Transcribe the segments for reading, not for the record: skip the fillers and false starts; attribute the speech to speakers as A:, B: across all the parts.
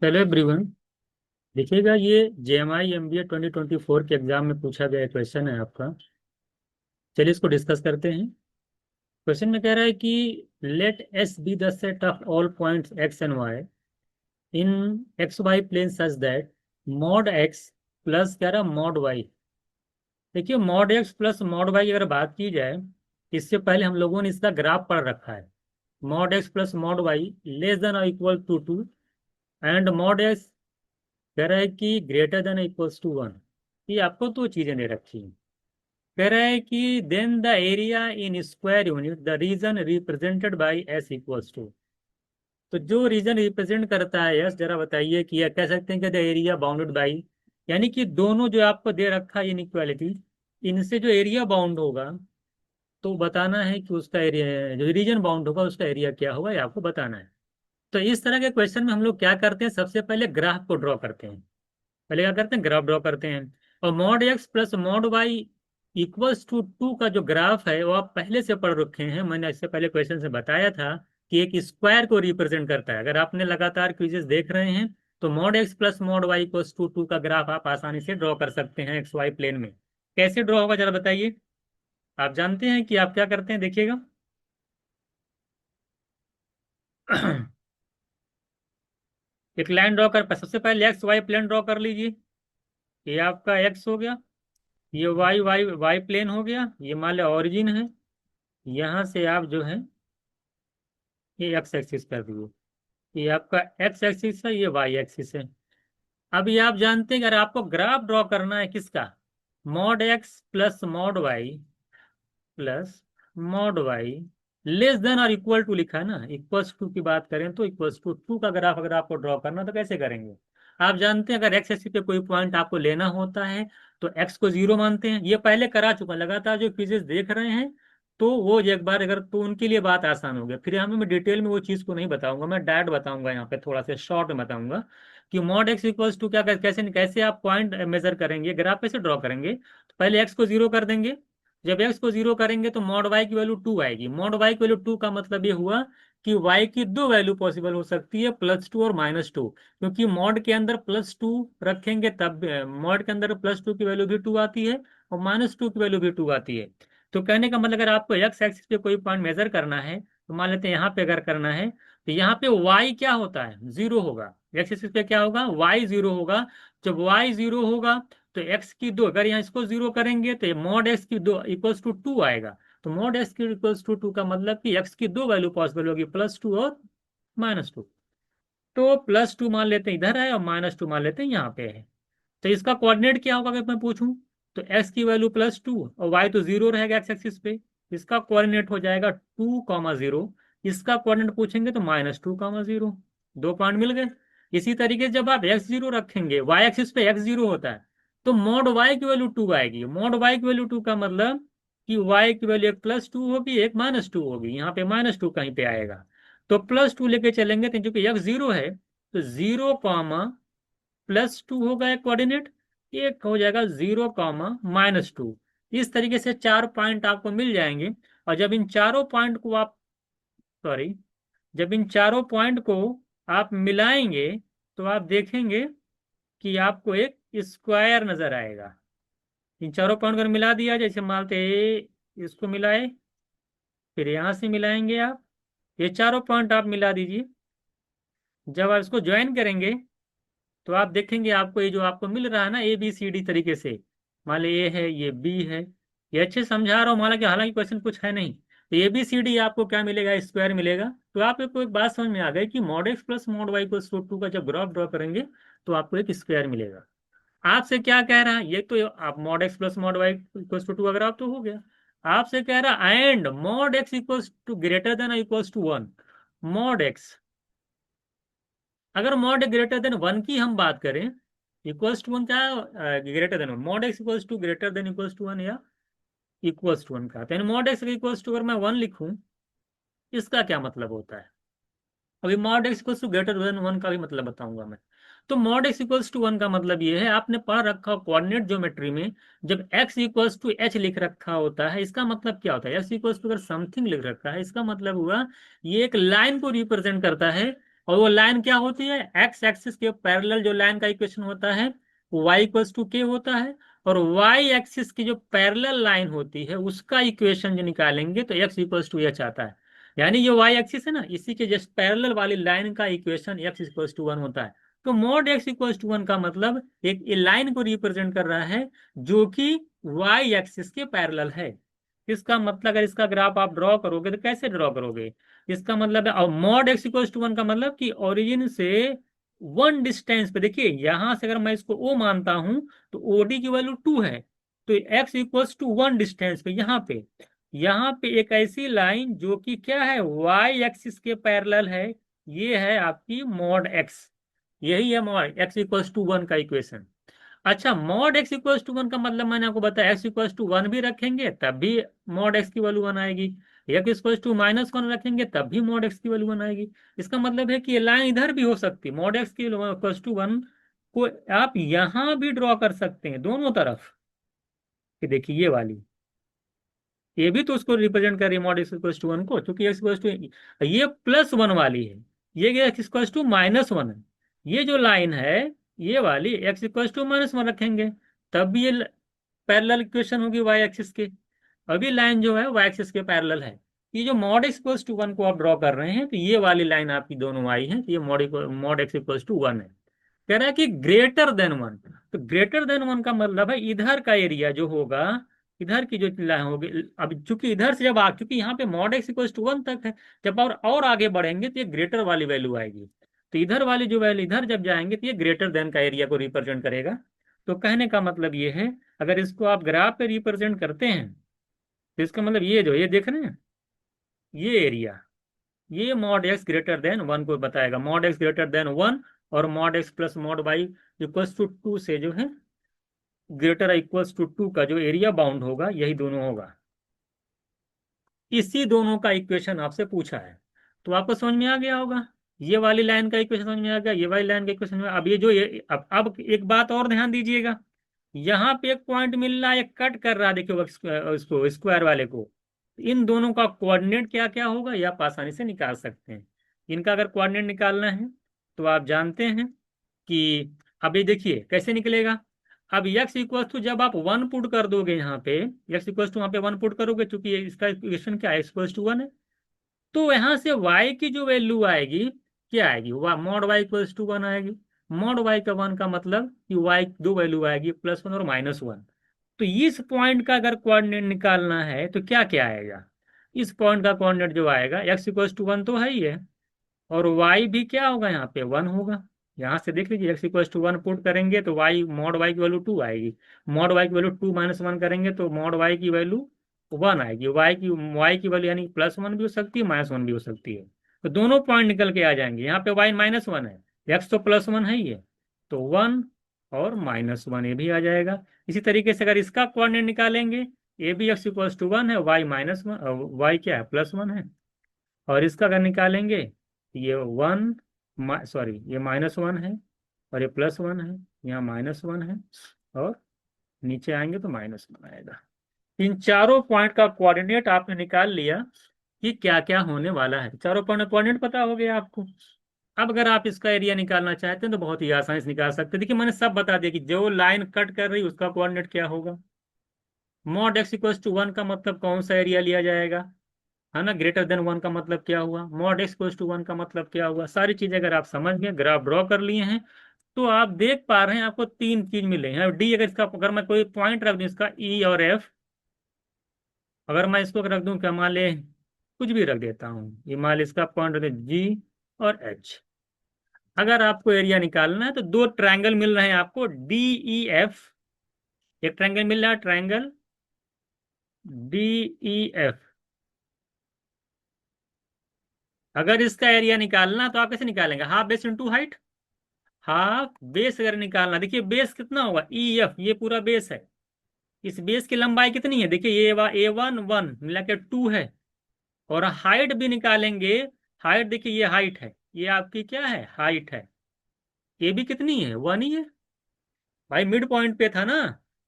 A: Hello everyone. देखिएगा, ये JMI MBA 2024 के एग्जाम में पूछा गया क्वेश्चन है आपका। चलिए इसको डिस्कस करते हैं। क्वेश्चन में कह रहा है कि let S be the set of all points X and Y in X Y plane such that mod x plus कह रहा मॉड वाई। देखिए, mod x plus mod Y अगर बात की जाए, इससे पहले हम लोगों ने इसका ग्राफ पढ़ रखा है। Mod x plus mod Y less than और equal to two and mod x कह रहा है कि greater than equals to one. ये आपको दो चीजें दे रखी हैं। कह रहा है कि then the area in square unit the region represented by S equals to. तो जो रीजन रिप्रेजेंट करता है एस, जरा बताइए कि या कह सकते हैं कि द एरिया बाउंडेड बाई, यानी कि दोनों जो आपको दे रखा है इनइक्वालिटी, इनसे जो एरिया बाउंड होगा, तो बताना है कि उसका एरिया, जो रीजन बाउंड होगा उसका एरिया क्या होगा, ये आपको बताना है। तो इस तरह के क्वेश्चन में हम लोग क्या करते हैं, सबसे पहले ग्राफ को ड्रॉ करते हैं। पहले क्या करते हैं, ग्राफ ड्रॉ करते हैं। और mod x plus mod Y equals to two का जो ग्राफ है वो आप पहले से पढ़ रखे हैं। मैंने इससे पहले क्वेश्चन से बताया था कि एक स्क्वायर को रिप्रेजेंट करता है। अगर आपने लगातार क्विजेस देख रहे हैं तो mod x plus mod Y equals to two का ग्राफ आप आसानी से ड्रॉ कर सकते हैं एक्स वाई प्लेन में। कैसे ड्रॉ होगा जरा बताइए। आप जानते हैं कि आप क्या करते हैं, देखिएगा। एक लाइन ड्रॉ कर, सबसे पहले एक्स वाई प्लेन ड्रॉ कर लीजिए। ये आपका एक्स हो गया, ये वाई वाई वाई प्लेन हो गया, ये मान लो ऑरिजिन है। यहाँ से आप जो है ये एक्स एक्सिस कर दिए। ये आपका एक्स एक्सिस है, ये वाई एक्सिस है। अब ये आप जानते हैं कि अगर आपको ग्राफ ड्रॉ करना है किसका, mod x plus mod Y plus mod Y less than और इक्वल टू लिखा है ना, इक्वल्स टू की बात करें तो इक्वल्स टू टू का ग्राफ अगर आपको ड्रॉ करना तो कैसे करेंगे। आप जानते हैं अगर एक्स एक्सिस पे कोई पॉइंट आपको लेना होता है तो एक्स को जीरो मानते हैं। ये पहले करा चुका, लगातार जो क्विजेस देख रहे हैं तो वो एक बार अगर, तो उनके लिए बात आसान हो गया। फिर यहाँ पे मैं डिटेल में वो चीज़ को नहीं बताऊंगा, मैं डायरेक्ट बताऊंगा, यहाँ पे थोड़ा सा शॉर्ट में बताऊंगा कि मॉड एक्स इक्वल्स टू क्या, कैसे कैसे आप पॉइंट मेजर करेंगे, ग्राफ कैसे ड्रॉ करेंगे। तो पहले एक्स को जीरो कर देंगे। जब एक्स को जीरो करेंगे तो मॉड वाई की वैल्यू टू आएगी। मॉड वाई की वैल्यू टू का मतलब ये हुआ कि वाई की दो वैल्यू पॉसिबल हो सकती है, प्लस टू और माइनस टू। क्योंकि मॉड के अंदर प्लस टू रखेंगे तब मॉड के अंदर प्लस टू की वैल्यू भी टू आती है और माइनस टू की वैल्यू भी टू आती है। तो कहने का मतलब अगर आपको एक्स एक्सिस पे कोई पॉइंट मेजर करना है तो मान लेते हैं यहाँ पे अगर करना है तो यहाँ पे वाई क्या होता है, जीरो होगा। एक्स एक्सिस पे क्या होगा, वाई जीरो होगा। जब वाई जीरो होगा तो एक्स की दो, अगर यहाँ इसको जीरो करेंगे तो मॉड एक्स की दो इक्वल्स टू टू आएगा। तो मॉड एक्स की इक्वल्स टू टू का मतलब कि एक्स की दो वैल्यू पॉसिबल होगी, प्लस टू और माइनस टू। तो प्लस टू मान लेते हैं इधर है और माइनस टू मान लेते हैं यहाँ पे है। तो इसका कोऑर्डिनेट क्या होगा अगर मैं पूछूं, तो एक्स की वैल्यू प्लस टू और वाई तो जीरो रहेगा एक्स एक्सिस पे। इसका कोऑर्डिनेट हो जाएगा टू कॉमा जीरो। इसका कोऑर्डिनेट पूछेंगे तो माइनस टू कॉमा जीरो। दो पॉइंट मिल गए। इसी तरीके से जब आप एक्स जीरो रखेंगे, वाई एक्सिस पे एक्स जीरो होता है, तो मॉड वाई की वैल्यू टू आएगी। मॉड वाई की वैल्यू टू का मतलब कि वाई की वैल्यू एक प्लस टू होगी एक माइनस टू होगी, यहाँ पे माइनस टू कहीं पे आएगा। तो प्लस टू लेके चलेंगे तो चूंकि एक्स जीरो है तो जीरो कॉमा प्लस टू होगा एक कोऑर्डिनेट, एक हो जाएगा जीरो कॉमा माइनस टू। इस तरीके से चार पॉइंट आपको मिल जाएंगे। और जब इन चारों पॉइंट को आप, सॉरी, जब इन चारों पॉइंट को आप मिलाएंगे तो आप देखेंगे कि आपको एक स्क्वायर नजर आएगा। इन चारों पॉइंट को मिला दिया, जैसे मानते इसको मिलाए, फिर यहां से मिलाएंगे आप, ये चारों पॉइंट आप मिला दीजिए। जब आप इसको ज्वाइन करेंगे तो आप देखेंगे आपको ये जो आपको मिल रहा है ना ए बी सी डी तरीके से, मान लो ए है ये बी है, ये अच्छे समझा रहा हूँ, हालांकि हालांकि क्वेश्चन कुछ है नहीं। तो ए बी सी डी आपको क्या मिलेगा, स्क्वायर मिलेगा। तो आपको एक बात समझ में आ गई कि mod x plus mod Y को टू का जब ग्राफ ड्रॉ करेंगे तो आपको एक स्क्वायर मिलेगा। आपसे क्या कह रहा है, ये तो आप mod x plus mod Y equals to अगर आप तो हो गया। आपसे कह रहा है and mod X equals to greater than equals to one. Mod X, अगर मॉड ग्रेटर देन वन की हम बात करें, इक्वल्स टू वन क्या, greater than one, mod X equals to greater than equals to one या equals to one का, तो mod X equals to अगर मैं वन लिखूं, इसका क्या मतलब होता है। अभी mod X equals to greater than one का भी मतलब बताऊंगा मैं। तो mod X equals to one का मतलब ये है, आपने पढ़ रखा कोऑर्डिनेट ज्योमेट्री में, जब एक्स इक्वल्स टू एच लिख रखा होता है इसका मतलब क्या होता है, एक्स इक्वल्स टू अगर समथिंग लिख रखा है इसका मतलब हुआ ये एक लाइन को रिप्रेजेंट करता है और वो लाइन क्या होती है, एक्स एक्सिस के पैरेलल जो लाइन का इक्वेशन होता है वाई इक्वल्स टू के होता है। और वाई एक्सिस की जो पैरेलल लाइन होती है उसका इक्वेशन जो निकालेंगे तो एक्स इक्वल्स टू एच आता है। यानी ये वाई एक्सिस है ना, इसी के जस्ट पैरेलल वाली लाइन का equation X equals to one होता है। तो mod X equals to one का मतलब एक लाइन को रिप्रेजेंट कर रहा है जो कि वाई एक्सिस के पैरेलल है। इसका मतलब अगर इसका ग्राफ आप ड्रॉ करोगे तो कैसे ड्रॉ करोगे, इसका मतलब है, और mod X equals to one का मतलब कि ओरिजिन से वन डिस्टेंस पे, देखिए यहां से अगर मैं इसको ओ मानता हूं तो ओडी की वैल्यू टू है, तो X equals to one distance पे यहाँ पे एक ऐसी लाइन जो कि क्या है, वाई एक्सिस के पैरेलल है, ये है आपकी मॉड एक्स। यही है mod X equals to one का इक्वेशन। अच्छा, mod X equals to one का मतलब मैंने आपको बताया, एक्स इक्वल्स टू वन भी रखेंगे तब भी मॉड एक्स की वैल्यू वन आएगी, X equals to minus one रखेंगे तब भी मॉड एक्स की वैल्यू वन आएगी। इसका मतलब है कि ये लाइन इधर भी हो सकती है, मॉड एक्स की इक्वल्स टू वन को आप यहां भी ड्रॉ कर सकते हैं दोनों तरफ, कि देखिए ये वाली, ये भी तो उसको रिप्रेजेंट कर रही है mod X equals to one को, क्योंकि एक्स इक्वल्स टू ये प्लस वन वाली है, ये X equals to minus one है। ये जो लाइन है ये वाली X equals to minus one रखेंगे तब भी ये पैरेलल इक्वेशन होगी वाई एक्सिस के। अभी लाइन जो है वाई एक्सिस के पैरेलल है। ये जो mod X equals to one को आप ड्रॉ कर रहे हैं तो ये वाली लाइन आपकी दोनों आई है, तो ये mod X equals to one है। कह रहा है कि ग्रेटर देन वन, तो ग्रेटर देन वन का मतलब है इधर का एरिया जो होगा, इधर की जो लाइन होगी, अब चूंकि इधर से जब आ, चूंकि यहाँ पे mod X equals to one तक है, जब और आगे बढ़ेंगे तो ये ग्रेटर वाली वैल्यू आएगी, तो इधर वाली जो वैल्यू इधर जब जाएंगे तो ये ग्रेटर देन का एरिया को रिप्रेजेंट करेगा। तो कहने का मतलब ये है, अगर इसको आप ग्राफ पे रिप्रेजेंट करते हैं तो इसका मतलब ये जो ये देख रहे हैं ये एरिया, ये mod x greater than one को बताएगा, mod x greater than one और mod x plus mod Y equals to two से जो है ग्रेटर इक्वल्स टू टू का जो एरिया बाउंड होगा यही दोनों होगा। इसी दोनों का इक्वेशन आपसे पूछा है, तो आपको समझ में आ गया होगा, ये वाली लाइन का इक्वेशन समझ में आ गया, ये वाली लाइन का इक्वेशन में। अब ये जो ये अब एक बात और ध्यान दीजिएगा, यहाँ पे एक पॉइंट मिल रहा है, एक कट कर रहा है, देखिए इसको स्क्वायर वाले को, इन दोनों का कोऑर्डिनेट क्या क्या होगा ये आप आसानी से निकाल सकते हैं। इनका अगर कोऑर्डिनेट निकालना है तो आप जानते हैं कि अभी देखिए कैसे निकलेगा। अब x इक्वल टू जब आप वन पुट कर दोगे यहाँ पे, x इक्वल टू वहाँ पे वन पुट करोगे, चूंकि इसका इक्वेशन क्या है, x इक्वल टू वन है, तो यहाँ से y की जो वैल्यू आएगी क्या आएगी, mod y equal to one आएगी। मॉड y का वन का मतलब कि y दो वैल्यू आएगी, प्लस वन और माइनस वन। तो इस पॉइंट का अगर कोऑर्डिनेट निकालना है तो क्या क्या आएगा, इस पॉइंट का कोऑर्डिनेट जो आएगा x इक्वल टू वन तो है ही है, और y भी क्या होगा यहाँ पे वन होगा। यहाँ से देख लीजिए x equal to one put करेंगे तो y मॉड y की वैल्यू टू आएगी, मॉड y की वैल्यू टू माइनस वन करेंगे तो मॉड y की वैल्यू वन आएगी, y की वैल्यू यानी प्लस वन भी हो सकती है माइनस वन भी हो सकती है, तो दोनों पॉइंट निकल के आ जाएंगे। यहाँ पे y माइनस वन है, x तो प्लस वन है ही है, तो वन और माइनस वन ये भी आ जाएगा। इसी तरीके से अगर इसका कोऑर्डिनेट निकालेंगे, ये भी x इक्वल टू वन है, y माइनस वन, y क्या है प्लस वन है, और इसका अगर निकालेंगे ये वन, सॉरी ये माइनस वन है और ये प्लस वन है, यहाँ माइनस वन है और नीचे आएंगे तो माइनस वन आएगा। इन चारों पॉइंट का कोऑर्डिनेट आपने निकाल लिया कि क्या क्या होने वाला है, चारों पॉइंट कोऑर्डिनेट पता हो गया आपको। अब अगर आप इसका एरिया निकालना चाहते हैं तो बहुत ही आसानी से निकाल सकते हैं। देखिए मैंने सब बता दिया कि जो लाइन कट कर रही है उसका कोऑर्डिनेट क्या होगा, mod X equal to one का मतलब कौन सा एरिया लिया जाएगा, है ना, ग्रेटर देन वन का मतलब क्या हुआ, mod X equal to one का मतलब क्या हुआ। सारी चीजें अगर आप समझ गए, ग्राफ ड्रॉ कर लिए हैं, तो आप देख पा रहे हैं आपको तीन चीज मिले हैं। डी अगर इसका, अगर मैं कोई पॉइंट रख दूं इसका ई और एफ, अगर मैं इसको रख दूं क्या, मान ले कुछ भी रख देता हूँ, ये मान ले इसका पॉइंट रख जी और एच। अगर आपको एरिया निकालना है तो दो ट्रायंगल मिल रहे हैं आपको डी ई एफ, एक ट्रायंगल मिल रहा है ट्रायंगल डी ई एफ। अगर इसका एरिया निकालना तो आप कैसे निकालेंगे, half base into height, half base अगर निकालना, देखिए बेस कितना होगा ई एफ, ये पूरा बेस है, इस बेस की लंबाई कितनी है, देखिए ये ए वन वन मिला के टू है, और हाइट भी निकालेंगे, हाइट देखिए ये हाइट है, ये आपकी क्या है हाइट है, ये भी कितनी है वन ही है, भाई मिड पॉइंट पे था ना,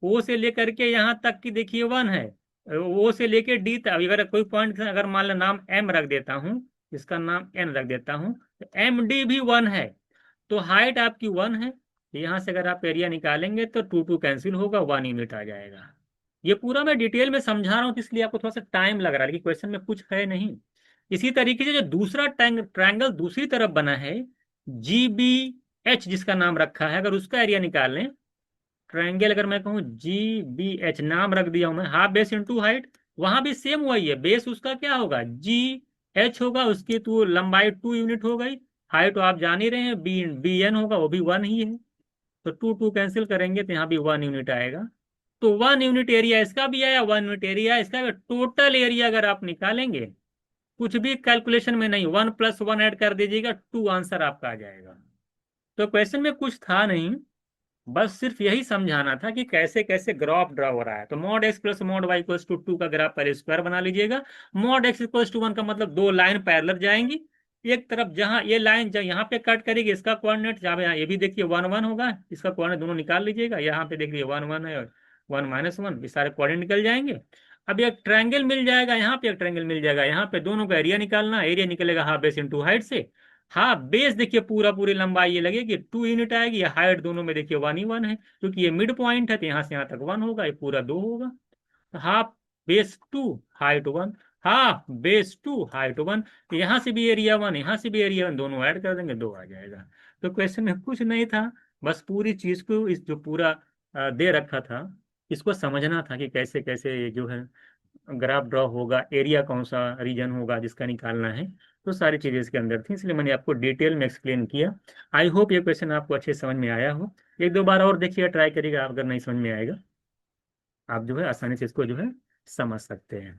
A: ओ से लेकर के यहाँ तक की देखिए वन है, ओ से लेके डी तक। अगर कोई पॉइंट अगर मान लो नाम एम रख देता हूँ, इसका नाम एन रख देता हूँ, MD भी 1 है, तो हाइट आपकी 1 है। यहाँ से अगर आप एरिया निकालेंगे तो 2 कैंसिल होगा, 1 यूनिट आ जाएगा। ये पूरा मैं डिटेल में समझा रहा हूँ, तो इसलिए आपको थोड़ा सा टाइम लग रहा है, लेकिन क्वेश्चन में कुछ है नहीं। इसी तरीके से जो दूसरा ट्रायंगल दूसरी तरफ बना है, GBH जिसका नाम रखा है, अगर उसका एरिया निकाल लें, ट्रायंगल अगर मैं कहूँ GBH नाम रख दिया हूं मैं, हाफ बेस इंटू हाइट, वहां भी सेम वही है, बेस उसका क्या होगा, GH होगा, उसकी तो लंबाई 2 यूनिट हो गई, हाइट तो आप जान ही रहे हैं, BN होगा, वो भी 1 ही है। तो 2 कैंसिल करेंगे तो यहाँ भी 1 यूनिट आएगा। तो 1 यूनिट एरिया इसका भी आया, 1 यूनिट एरिया इसका भी। टोटल एरिया अगर आप निकालेंगे, कुछ भी कैलकुलेशन में नहीं, 1 + 1 ऐड कर दीजिएगा, 2 आंसर आपका आ जाएगा। तो क्वेश्चन में कुछ था नहीं, बस सिर्फ यही समझाना था कि कैसे कैसे ग्राफ ड्रा हो रहा है। तो mod x plus mod Y equals to 2 का ग्राफ पहले स्क्वायर बना लीजिएगा। मॉड x इक्वल्स टू 1 का मतलब दो लाइन पैरेलल जाएंगी, एक तरफ जहां ये लाइन जब यहाँ पे कट करेगी, इसका कोऑर्डिनेट जहाँ यहाँ ये भी देखिए 1 1 होगा, इसका कोऑर्डिनेट दोनों निकाल लीजिएगा। यहाँ पे देखिए 1 1 है और 1 -1, ये सारे कोऑर्डिनेट निकल जाएंगे। अब एक ट्रायंगल मिल जाएगा, यहाँ पे एक ट्रायंगल मिल जाएगा, यहाँ पे दोनों का एरिया निकालना, एरिया निकलेगा हाफ बेस इंटू हाइट से। हाँ बेस देखिए पूरा पूरी लंबाई ये लगेगी 2 यूनिट आएगी, या हाइट दोनों में देखिए 1 ही 1 है, क्योंकि ये मिड पॉइंट है, तो यहाँ से यहाँ तक 1 होगा, ये पूरा 2 होगा। तो half base 2 height 1, half base 2 height 1, तो यहाँ से भी एरिया 1, यहाँ से भी एरिया 1, दोनों ऐड कर देंगे, 2 आ जाएगा। तो क्वेश्चन में कुछ नहीं था, बस पूरी चीज को इस जो पूरा दे रखा था, इसको समझना था कि कैसे कैसे जो है ग्राफ ड्रॉ होगा, एरिया कौन सा रीजन होगा जिसका निकालना है। तो सारी चीजें इसके अंदर थी, इसलिए मैंने आपको डिटेल में एक्सप्लेन किया। आई होप ये क्वेश्चन आपको अच्छे समझ में आया हो। एक दो बार और देखिएगा, ट्राई करिएगा, अगर नहीं समझ में आएगा आप जो है आसानी से इसको जो है समझ सकते हैं।